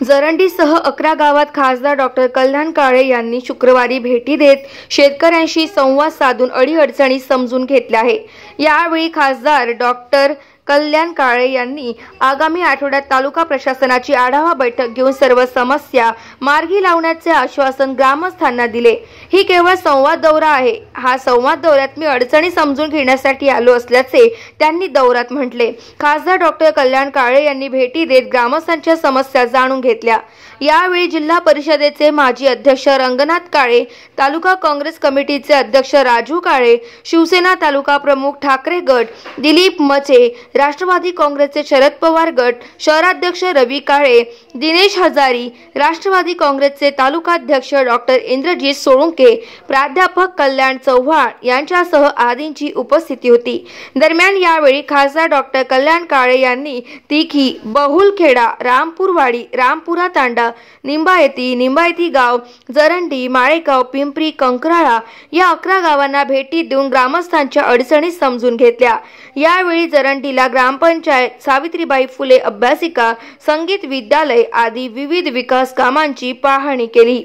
जरंडीसह 11 गावात खासदार डॉक्टर कल्याण काळे यांनी शुक्रवारी भेटी देत शेतकऱ्यांशी संवाद साधून अडीअडचणी समजून घेतल्या आहे। यावेळी खासदार डॉक्टर कल्याण काळे यांनी आगामी आठवड्यात तालुका प्रशासनाची आढावा बैठक घेऊन सर्व समस्या मार्गी लावण्याचे आश्वासन ग्रामस्थांना दिले। ही केवळ संवाद दौरा आहे। हा संवाद दौऱ्यात मी अडचणी समजून घेण्यासाठी आलो असल्याचे त्यांनी दौऱ्यात म्हटले। खासदार डॉक्टर कल्याण काळे यांनी भेटी देत ग्रामस्थांच्या समस्या जाणून घेतल्या। यावेळी जिल्हा परिषदेचे माजी अध्यक्ष रंगनाथ काळे, तालुका काँग्रेस कमिटीचे अध्यक्ष राजू काळे, शिवसेना तालुका प्रमुख ठाकरे गट, दिलीप मचे, राष्ट्रवादी काँग्रेसचे शरद पवार गट, शहराध्यक्ष रवी काळे, दिनेश हजारी, राष्ट्रवादी काँग्रेसचे तालुकाध्यक्ष डॉक्टर इंद्रजीत सोळुंके, प्राध्यापक कल्याण चव्हाण यांच्यासह आदींची उपस्थिती होती। दरम्यान यावेळी खासदार डॉक्टर कल्याण काळे यांनी तिखी, बहुलखेडा, रामपूरवाडी, रामपुरा तांडा, निंबायती गाव, जरंडी, माळेगाव, पिंपरी, कंकराळा या 11 गावांना भेटी देऊन ग्रामस्थांच्या अडचणी समजून घेतल्या। यावेळी जरंडीला ग्रामपंचायत, सावित्रीबाई फुले अभ्यासिका, संगीत विद्यालय आदी विविध विकास कामांची पाहणी केली।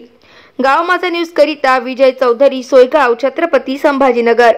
गाव माझा न्यूज करिता विजय चौधरी, सोयगाव, छत्रपती संभाजीनगर।